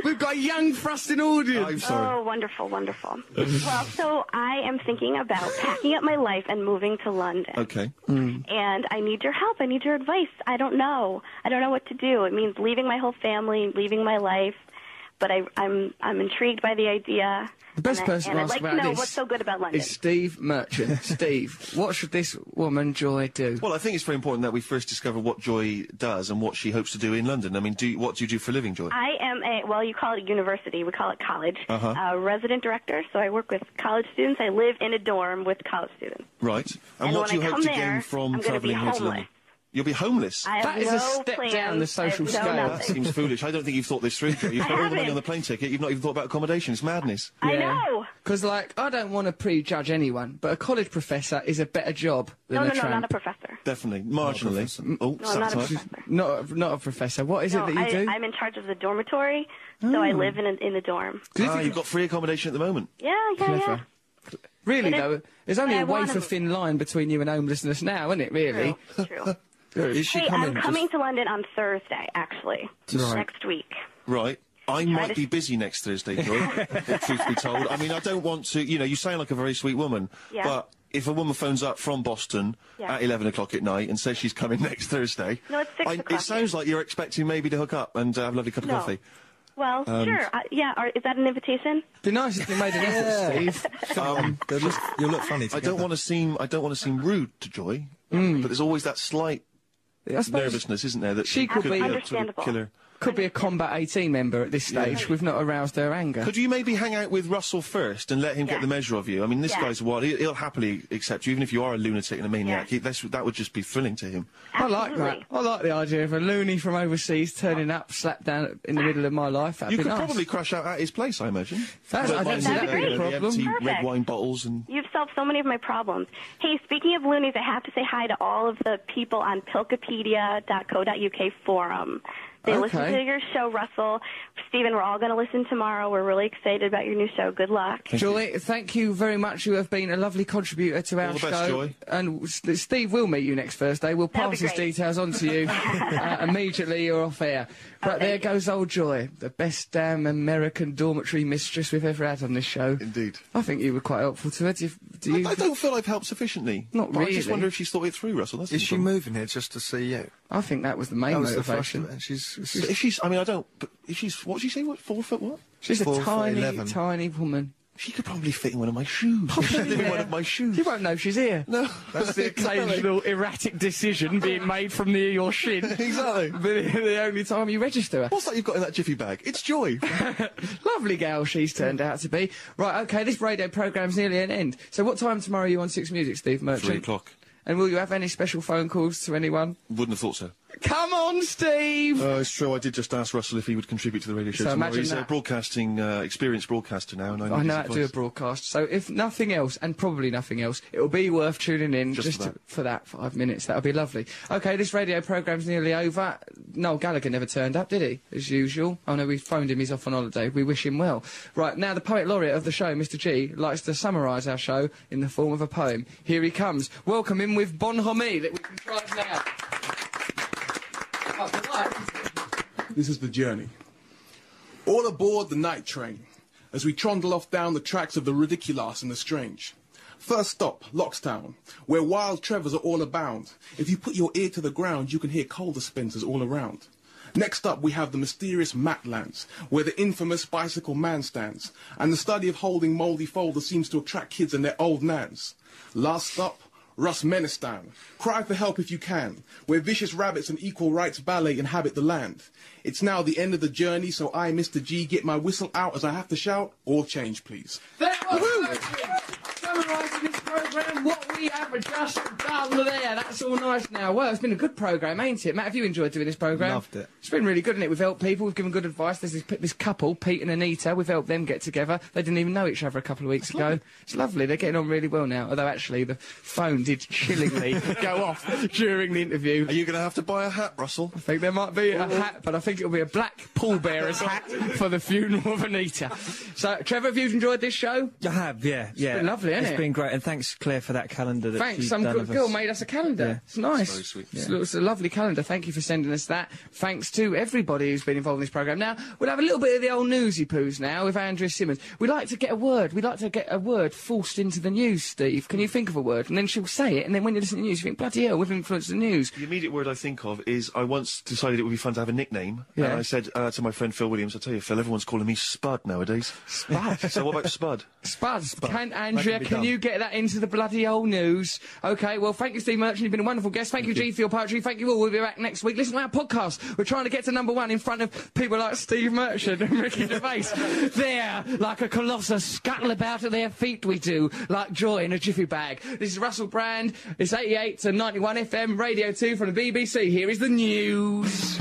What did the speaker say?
We've got a young, thrusting audience. I'm sorry. Oh, wonderful, wonderful. Well, so I am thinking about packing up my life and moving to London. Okay. And I need your help. I need your advice. I don't know. I don't know what to do. It means leaving my whole family, leaving my life. But I'm intrigued by the idea. The best person to ask I'd like about to know this what's so good about London. is Steve Merchant. Steve, what should this woman, Joy, do? Well, I think it's very important that we first discover what Joy does and what she hopes to do in London. I mean, what do you do for a living, Joy? I am well, you call it university. We call it college. Resident director. So I work with college students. I live in a dorm with college students. Right. And what when do you I hope come to there, gain from I'm gonna be travelling here to London? homeless. You'll be homeless? I have That is no a step plans. down the social I have scale. No That nothing. seems foolish. I don't think you've thought this through, Joy. You've got all the money haven't. on the plane ticket. You've not even thought about accommodation. It's madness. I know. Because, like, I don't want to prejudge anyone, but a college professor is a better job than No, a tramp. not a professor. Definitely. Marginally. Oh, No, I'm not a sabotage. professor. Not a professor. What is No, it that you do? I'm in charge of the dormitory, so I live in the dorm. You've got free accommodation at the moment. Yeah. Clever. Really, But though, there's only I a wanna- wafer thin line between you and homelessness now, isn't it, really? True. Is she Hey, coming? I'm coming to London on Thursday, actually. Right. Next week. Right. I might to- be busy next Thursday, Joy, if truth be told. I mean, I don't want to, you sound like a very sweet woman, Yeah. but if a woman phones up from Boston Yeah. at 11 o'clock at night and says she's coming next Thursday... No, it's 6 o'clock. It sounds like you're expecting maybe to hook up and have a lovely cup of No. coffee. Well, sure. Is that an invitation? Be nice if you made an effort, Steve. You'll look funny I together. don't want to seem rude to Joy, but there's always that slight I suppose nervousness, isn't there? That she could be- a sort of Understandable. killer. could be a Combat 18 member at this stage. We've not aroused her anger. Could you maybe hang out with Russell first and let him get Yeah. the measure of you? I mean, this Yeah. guy's what? He'll happily accept you, even if you are a lunatic and a maniac. Yeah. That would just be thrilling to him. I like that. Absolutely. I like the idea of a loony from overseas turning up, slap down in the middle of my life. That'd You be could nice. probably crash out at his place, I imagine. I don't mind see that the- being a the problem. empty red Perfect. wine bottles and... You've solved so many of my problems. Hey, speaking of loonies, I have to say hi to all of the people on pilkapedia.co.uk forum. They listen Okay. to your show, Russell. Stephen, we're all going to listen tomorrow. We're really excited about your new show. Good luck. Joy, thank you very much. You have been a lovely contributor to our All the show. best, Joy. And Steve will meet you next Thursday. We'll That'd be pass his great. details on to you immediately. You're off air. But there thank you. goes old Joy, the best damn American dormitory mistress we've ever had on this show. Indeed. I think you were quite helpful to her. Do you? I don't feel I've helped sufficiently. Not But I just really. wonder if she's thought it through, Russell. That's Is the she problem. moving here just to see you? I think that was the main That was the thrust motivation. of it. And she's But if she's... I mean, I don't... But if she's... What did she say? What, 4 foot what? She's a 4 foot tiny, 11. tiny woman. She could probably fit in one of my shoes. She could live in one of my shoes. You won't know she's here. No. That's the occasional erratic decision being made from near your shin. Exactly. The only time you register her. What's that you've got in that jiffy bag? It's Joy. Lovely gal she's turned out to be. Right, okay, this radio programme's nearly an end. So what time tomorrow are you on Six Music, Steve Merchant? 3 o'clock. And will you have any special phone calls to anyone? Wouldn't have thought so. Come on, Steve! It's true. I did just ask Russell if he would contribute to the radio show So tomorrow. imagine He's a that. broadcasting, experienced broadcaster now, and I need know his how to do a advice. broadcast, so if nothing else, and probably nothing else, it'll be worth tuning in Just for for that 5 minutes. That'll be lovely. Okay, this radio programme's nearly over. Noel Gallagher never turned up, did he? As usual. Oh no, we phoned him, he's off on holiday. We wish him well. Right, now the poet laureate of the show, Mr G, likes to summarise our show in the form of a poem. Here he comes. Welcome him with Bon Homie, that we can try now. Oh, polite, isn't it? This is the journey. All aboard the night train, as we trundle off down the tracks of the ridiculous and the strange. First stop, Lockstown, where wild Trevors are all abound. If you put your ear to the ground, you can hear coal dispensers all around. Next up, we have the mysterious Matlands, where the infamous bicycle man stands, and the study of holding mouldy folders seems to attract kids and their old nans. Last stop, Rustmenistan. Cry for help if you can, where vicious rabbits and equal rights ballet inhabit the land. It's now the end of the journey, so I, Mr. G, get my whistle out as I have to shout, all change, please. That was summarising this programme, what we have just done there. That's all nice now. Well, it's been a good programme, ain't it? Matt, have you enjoyed doing this programme? Loved it. It's been really good, isn't it? We've helped people, we've given good advice. There's this couple, Pete and Anita, we've helped them get together. They didn't even know each other a couple of weeks ago. It's lovely, they're getting on really well now. Although, actually, the phone did chillingly go off during the interview. Are you going to have to buy a hat, Russell? I think there might be a hat, but I think it'll be a black pallbearer's hat for the funeral of Anita. So, Trevor, have you enjoyed this show? I have, yeah. been lovely, hasn't It's it? been great, and thanks thanks, Claire, for that calendar that Thanks, she's some done good of girl us. made us a calendar. Yeah. It's nice. Very sweet. It's a lovely calendar. Thank you for sending us that. Thanks to everybody who's been involved in this programme. Now, we'll have a little bit of the old newsy poos now with Andrea Simmons. We'd like to get a word. We'd like to get a word forced into the news, Steve. Can you think of a word? And then she'll say it, and then when you listen to the news, you think, bloody hell, we've influenced the news. The immediate word I think of is I once decided it would be fun to have a nickname. Yeah. And I said to my friend Phil Williams, I tell you, Phil, everyone's calling me Spud nowadays. Spud. So what about Spud? Spud. Andrea, be can done. you get that into the bloody old news? OK, well, thank you, Steve Merchant. You've been a wonderful guest. Thank you, G, for your poetry. Thank you all. We'll be back next week. Listen to our podcast. We're trying to get to #1 in front of people like Steve Merchant and Ricky Gervais. There, like a colossus, scuttle about at their feet we do, like joy in a jiffy bag. This is Russell Brand. It's 88 to 91 FM, Radio 2 from the BBC. Here is the news.